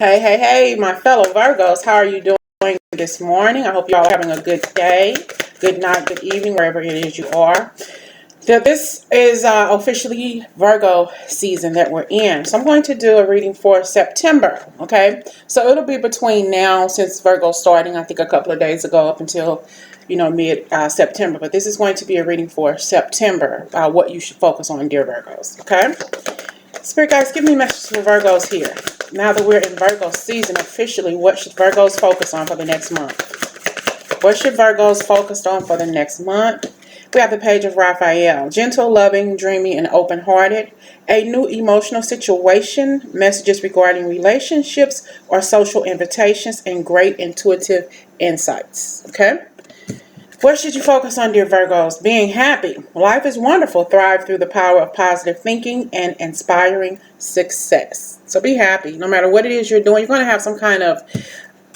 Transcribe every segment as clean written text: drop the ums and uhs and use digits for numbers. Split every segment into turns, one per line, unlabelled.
Hey, my fellow Virgos, how are you doing this morning? I hope you all are having a good day, good night, good evening, wherever it is you are. So this is officially Virgo season that we're in. So I'm going to do a reading for September, okay? So it'll be between now, since Virgo's starting, I think a couple of days ago, up until, mid-September. But this is going to be a reading for September, what you should focus on, dear Virgos, okay? Spirit guides, give me a message for Virgos here. Now that we're in Virgo season officially, what should Virgos focus on for the next month? What should Virgos focus on for the next month? We have the page of Raphael. Gentle, loving, dreamy, and open-hearted. A new emotional situation, messages regarding relationships or social invitations, and great intuitive insights. Okay? What should you focus on, dear Virgos? Being happy. Life is wonderful. Thrive through the power of positive thinking and inspiring success. So be happy. No matter what it is you're doing, you're going to have some kind of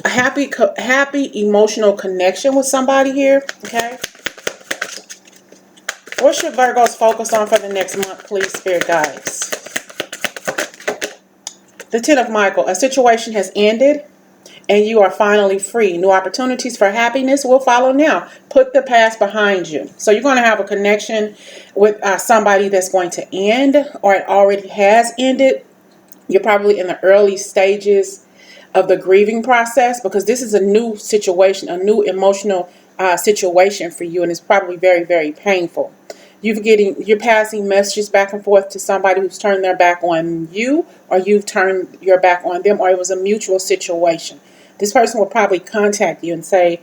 happy emotional connection with somebody here. Okay? What should Virgos focus on for the next month, please, Spirit Guides? The Ten of Michael. A situation has ended and you are finally free. New opportunities for happiness will follow now. Put the past behind you. So you're going to have a connection with somebody that's going to end, or it already has ended. You're probably in the early stages of the grieving process, because this is a new situation, a new emotional situation for you, and it's probably very, very painful. You're passing messages back and forth to somebody who's turned their back on you, or you've turned your back on them, or it was a mutual situation. This person will probably contact you and say,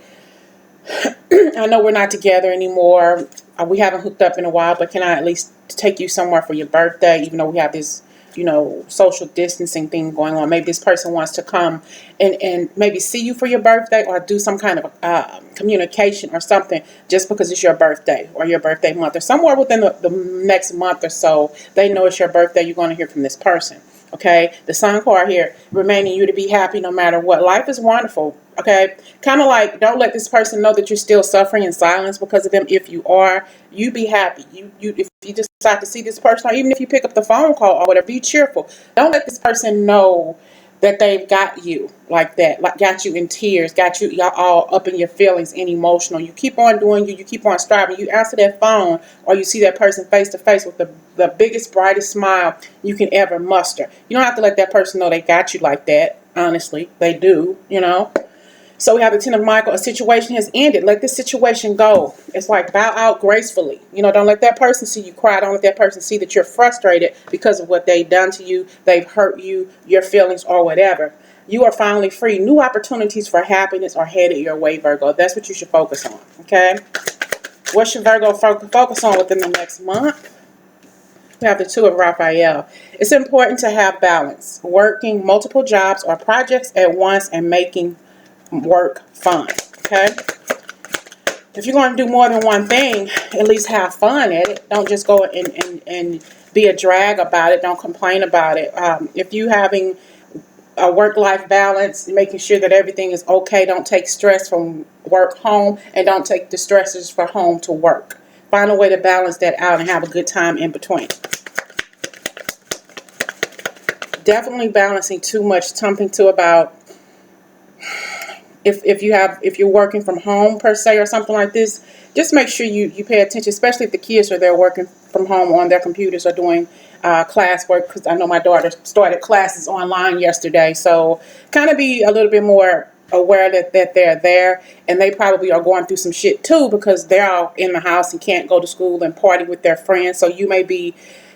I know we're not together anymore. We haven't hooked up in a while, but can I at least take you somewhere for your birthday, even though we have this, social distancing thing going on. Maybe this person wants to come and maybe see you for your birthday, or do some kind of communication or something, just because it's your birthday or your birthday month, or somewhere within the next month or so. They know it's your birthday. You're going to hear from this person. Okay, the Sun card here, remaining you to be happy no matter what. Life is wonderful. Okay, kind of like, don't let this person know that you're still suffering in silence because of them. If you are, you be happy. If you just decide to see this person, or even if you pick up the phone call or whatever, be cheerful. Don't let this person know that they've got you like that, like got you in tears, got you y'all all up in your feelings and emotional. You keep on doing you keep on striving. You answer that phone, or you see that person face to face with the biggest, brightest smile you can ever muster. You don't have to let that person know they got you like that. Honestly, they do, So we have the Ten of Michael. A situation has ended. Let this situation go. It's like bow out gracefully. Don't let that person see you cry. Don't let that person see that you're frustrated because of what they've done to you. They've hurt you, your feelings, or whatever. You are finally free. New opportunities for happiness are headed your way, Virgo. That's what you should focus on. Okay? What should Virgo focus on within the next month? We have the Two of Raphael. It's important to have balance. Working multiple jobs or projects at once and making work fun. Okay, if you're going to do more than one thing, at least have fun at it. Don't just go and be a drag about it. Don't complain about it. If you having a work-life balance, making sure that everything is okay. Don't take stress from work home, and don't take the stresses from home to work. Find a way to balance that out and have a good time in between. Definitely balancing too much, something to about, if you're working from home per se or something like this, just make sure you pay attention, especially if the kids are there working from home on their computers or doing class work, because I know my daughter started classes online yesterday. So kind of be a little bit more aware that they're there, and they probably are going through some shit too, because they're all in the house and can't go to school and party with their friends. So you may be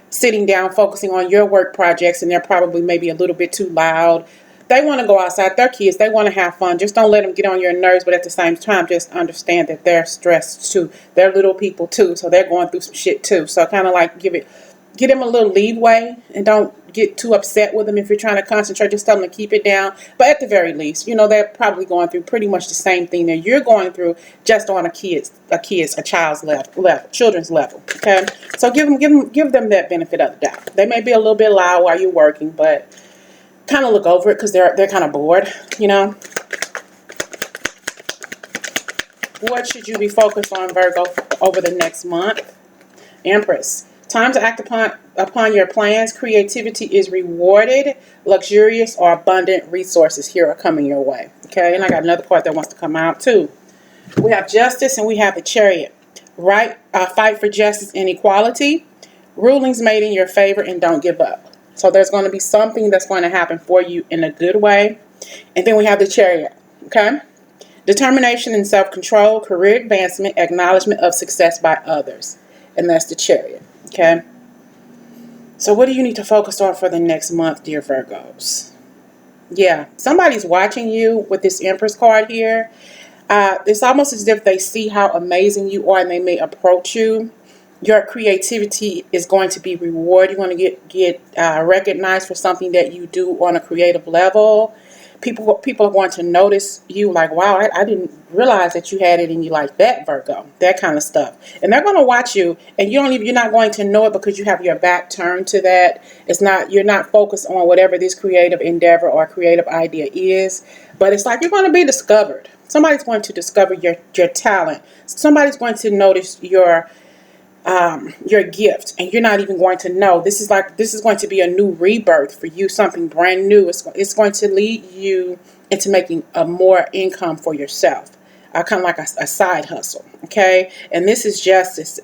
sitting down focusing on your work projects, and they're probably maybe a little bit too loud. They want to go outside. They're kids. They want to have fun. Just don't let them get on your nerves. But at the same time, just understand that they're stressed too. They're little people too. So they're going through some shit too. So kind of like give them a little leeway, and don't get too upset with them if you're trying to concentrate. Just tell them to keep it down. But at the very least, they're probably going through pretty much the same thing that you're going through, just on a child's level, children's level. Okay. So give them that benefit of the doubt. They may be a little bit loud while you're working, but kind of look over it, because they're kind of bored, What should you be focused on, Virgo, over the next month? Empress. Time to act upon your plans. Creativity is rewarded. Luxurious or abundant resources here are coming your way. Okay, and I got another card that wants to come out too. We have Justice and we have the Chariot. Right, fight for justice and equality. Rulings made in your favor and don't give up. So there's going to be something that's going to happen for you in a good way. And then we have the Chariot. Okay, determination and self-control, career advancement, acknowledgement of success by others, and that's the Chariot. Okay. So what do you need to focus on for the next month, dear Virgos? Yeah, somebody's watching you with this Empress card here. It's almost as if they see how amazing you are and they may approach you. Your creativity is going to be rewarded. You're going to get recognized for something that you do on a creative level. People are going to notice you like, wow, I didn't realize that you had it in you like that, Virgo. That kind of stuff. And they're going to watch you, and you're not going to know it because you have your back turned to that. You're not focused on whatever this creative endeavor or creative idea is. But it's like you're going to be discovered. Somebody's going to discover your talent. Somebody's going to notice your gift, and you're not even going to know. This is going to be a new rebirth for you, something brand new. It's going to lead you into making a more income for yourself, kind of like a side hustle. Okay, and this is justice.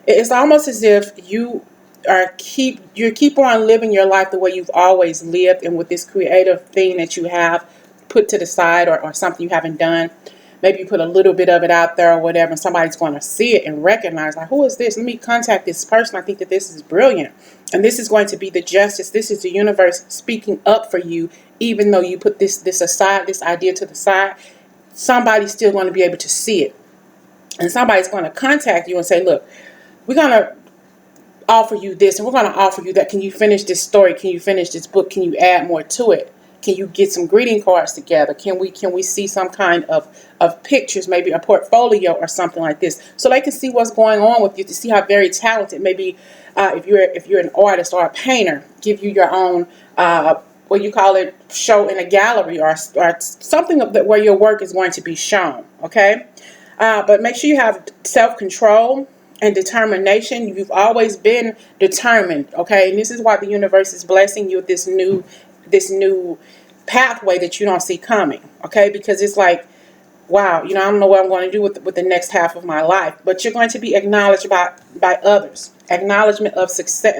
It's almost as if you keep on living your life the way you've always lived, and with this creative thing that you have put to the side, or something you haven't done. Maybe you put a little bit of it out there or whatever, and somebody's going to see it and recognize, like, who is this? Let me contact this person. I think that this is brilliant. And this is going to be the justice. This is the universe speaking up for you, even though you put this aside, this idea to the side. Somebody's still going to be able to see it. And somebody's going to contact you and say, look, we're going to offer you this, and we're going to offer you that. Can you finish this story? Can you finish this book? Can you add more to it? Can you get some greeting cards together? Can we see some kind of pictures, maybe a portfolio or something like this, so they can see what's going on with you, to see how very talented. Maybe if you're an artist or a painter, give you your own what you call it, show in a gallery, or something where your work is going to be shown. Okay, but make sure you have self-control and determination. You've always been determined. Okay, and this is why the universe is blessing you with this new pathway that you don't see coming. Okay, because it's like, wow, I don't know what I'm going to do with the next half of my life, but you're going to be acknowledged by others. Acknowledgement of success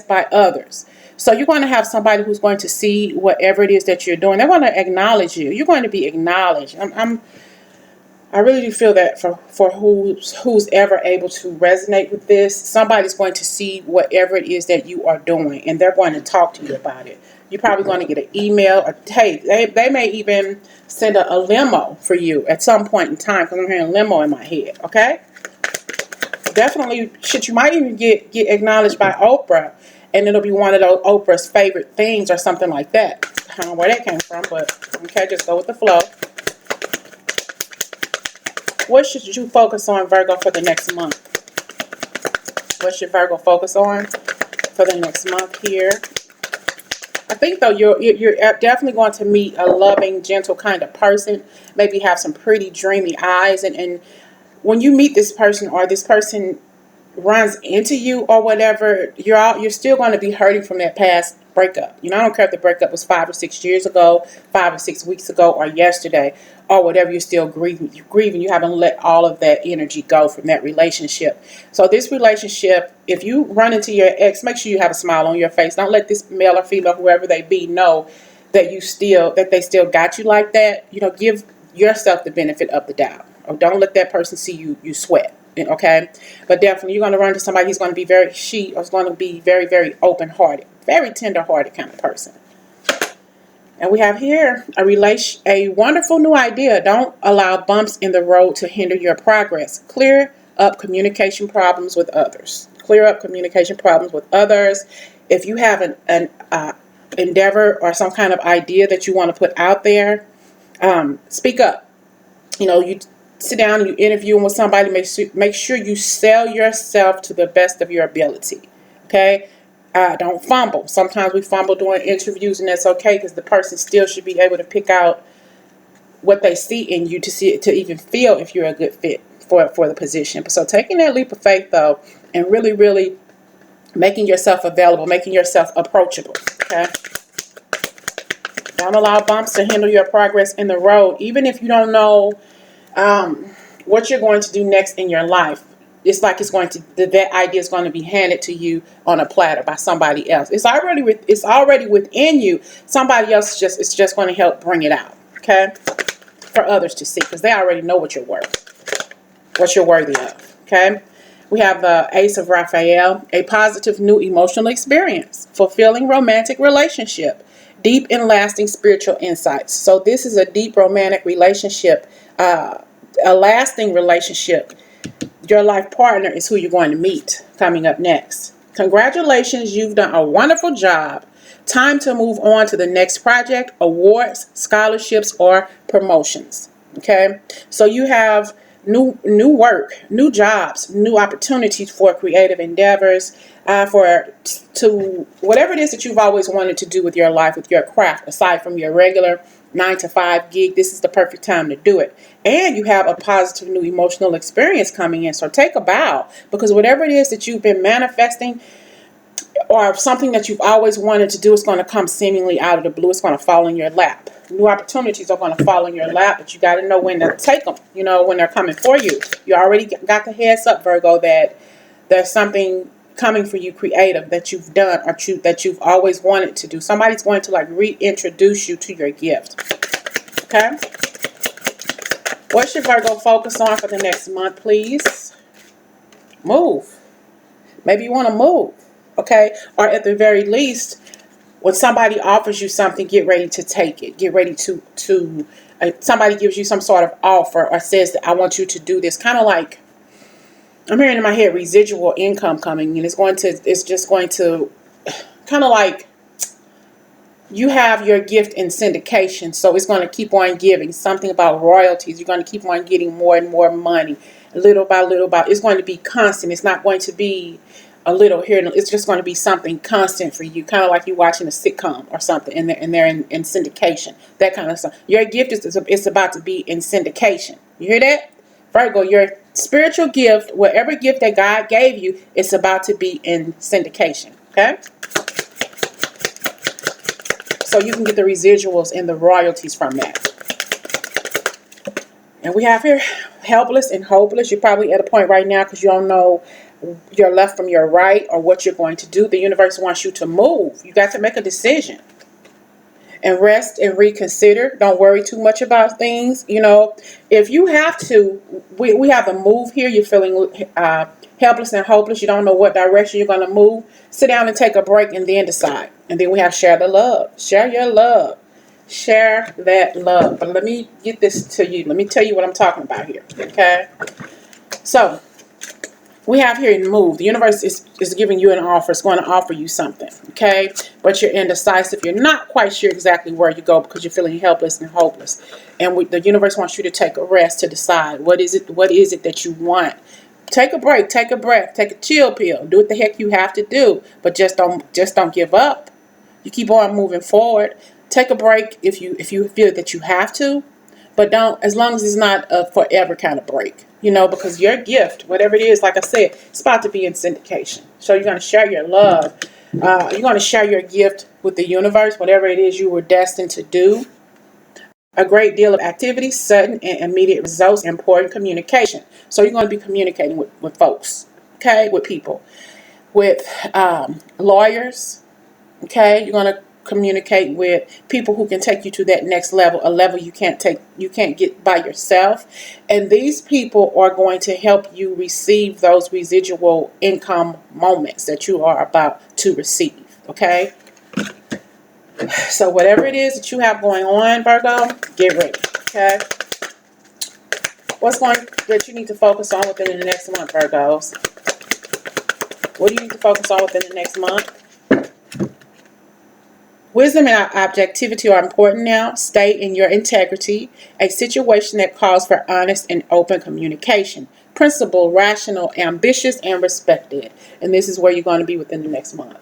by others. So you're going to have somebody who's going to see whatever it is that you're doing. They're going to acknowledge you. You're going to be acknowledged. I really do feel that for who's ever able to resonate with this, somebody's going to see whatever it is that you are doing, and they're going to talk to you about it. You're probably going to get an email, or hey, they may even send a limo for you at some point in time, because I'm hearing limo in my head. Okay, definitely, you might even get acknowledged by Oprah, and it'll be one of those Oprah's favorite things or something like that. I don't know where that came from, but okay, just go with the flow. What should you focus on, Virgo, for the next month? What should Virgo focus on for the next month here? I think, though, you're definitely going to meet a loving, gentle kind of person. Maybe have some pretty dreamy eyes. And when you meet this person, or this person runs into you or whatever, you're still going to be hurting from that past breakup. I don't care if the breakup was 5 or 6 years ago, 5 or 6 weeks ago, or yesterday, or whatever. You're still grieving. You haven't let all of that energy go from that relationship. So this relationship, if you run into your ex, make sure you have a smile on your face. Don't let this male or female, whoever they be, know that they still got you like that. Give yourself the benefit of the doubt, or don't let that person see you sweat. Okay, but definitely you're going to run into somebody who's going to be very, very open-hearted, very tender-hearted kind of person. And we have here a wonderful new idea. Don't allow bumps in the road to hinder your progress. Clear up communication problems with others. If you have an endeavor or some kind of idea that you want to put out there, speak up. You sit down and you interview with somebody. Make sure you sell yourself to the best of your ability. Okay. Don't fumble. Sometimes we fumble during interviews, and that's okay, because the person still should be able to pick out what they see in you to even feel if you're a good fit for the position. So taking that leap of faith, though, and really, really making yourself available, making yourself approachable, okay? Don't allow bumps to hinder your progress in the road. Even if you don't know what you're going to do next in your life, it's like that idea is going to be handed to you on a platter by somebody else. It's already within you. Somebody else is just going to help bring it out, okay, for others to see, because they already know what you're worth, what you're worthy of, okay. We have the Ace of Raphael, a positive new emotional experience, fulfilling romantic relationship, deep and lasting spiritual insights. So this is a deep romantic relationship, a lasting relationship. Your life partner is who you're going to meet coming up next. Congratulations, you've done a wonderful job. Time to move on to the next project, awards, scholarships, or promotions. Okay, so you have new work, new jobs, new opportunities for creative endeavors, to whatever it is that you've always wanted to do with your life, with your craft, aside from your regular 9-to-5 gig. This is the perfect time to do it. And you have a positive new emotional experience coming in. So take a bow, because whatever it is that you've been manifesting, or something that you've always wanted to do, is going to come seemingly out of the blue. It's going to fall in your lap. New opportunities are going to fall in your lap, but you got to know when to take them, when they're coming for you. You already got the heads up, Virgo, that there's something coming for you creative that you've done, or that you've always wanted to do. Somebody's going to reintroduce you to your gift. Okay? What should Virgo focus on for the next month, please? Move. Maybe you want to move. Okay? Or at the very least, when somebody offers you something, get ready to take it. Get ready to somebody gives you some sort of offer, or says that I want you to do this. Kind of like, I'm hearing in my head residual income coming, and it's just going to kind of like you have your gift in syndication, so it's going to keep on giving. Something about royalties. You're going to keep on getting more and more money, little by little. It's going to be constant. It's not going to be a little here. It's just going to be something constant for you, kind of like you watching a sitcom or something, and they're in syndication, that kind of stuff. Your gift is about to be in syndication. You hear that, Virgo? Your spiritual gift, whatever gift that God gave you, it's about to be in syndication. Okay, so you can get the residuals and the royalties from that. And we have here helpless and hopeless. You're probably at a point right now because you don't know your left from your right, or what you're going to do. The universe wants you to move. You got to make a decision and rest and reconsider. Don't worry too much about things. If you have to, we have a move here. You're feeling helpless and hopeless. You don't know what direction you're going to move. Sit down and take a break, and then decide. And then we have share the love. Share your love. Share that love. But let me get this to you. Let me tell you what I'm talking about here. Okay? So we have here in move. The universe is giving you an offer. It's going to offer you something, okay? But you're indecisive. You're not quite sure exactly where you go because you're feeling helpless and hopeless. And the universe wants you to take a rest to decide what is it that you want. Take a break. Take a breath. Take a chill pill. Do what the heck you have to do, but just don't give up. You keep on moving forward. Take a break if you feel that you have to, but don't, as long as it's not a forever kind of break. Because your gift, whatever it is, like I said, it's about to be in syndication. So you're going to share your love. You're going to share your gift with the universe, whatever it is you were destined to do. A great deal of activity, sudden and immediate results, important communication. So you're going to be communicating with folks, okay, with people, with lawyers, okay. You're going to communicate with people who can take you to that next level, a level you can't get by yourself. And these people are going to help you receive those residual income moments that you are about to receive. Okay, so whatever it is that you have going on, Virgo, get ready. Okay, what's that you need to focus on within the next month, Virgos? What do you need to focus on within the next month? Wisdom and objectivity are important now. Stay in your integrity. A situation that calls for honest and open communication. Principled, rational, ambitious, and respected. And this is where you're going to be within the next month.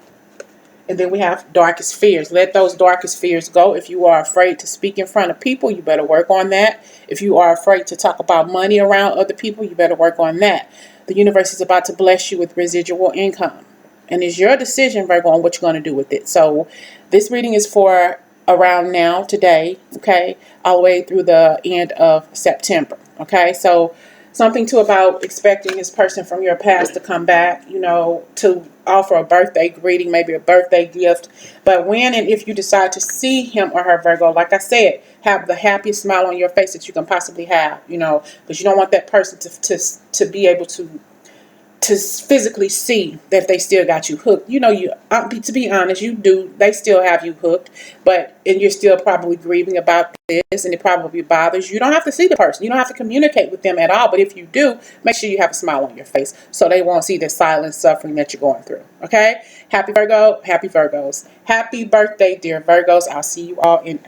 And then we have darkest fears. Let those darkest fears go. If you are afraid to speak in front of people, you better work on that. If you are afraid to talk about money around other people, you better work on that. The universe is about to bless you with residual income. And it's your decision, Virgo, on what you're going to do with it. So this reading is for around now, today, okay, all the way through the end of September, okay? So something too about expecting this person from your past to come back, you know, to offer a birthday greeting, maybe a birthday gift. But when and if you decide to see him or her, Virgo, like I said, have the happiest smile on your face that you can possibly have, you know, because you don't want that person to be able to physically see that they still got you hooked. You know, to be honest, you do. They still have you hooked, and you're still probably grieving about this, and it probably bothers you. You don't have to see the person. You don't have to communicate with them at all. But if you do, make sure you have a smile on your face so they won't see the silent suffering that you're going through. Okay? Happy Virgo, happy Virgos. Happy birthday, dear Virgos. I'll see you all in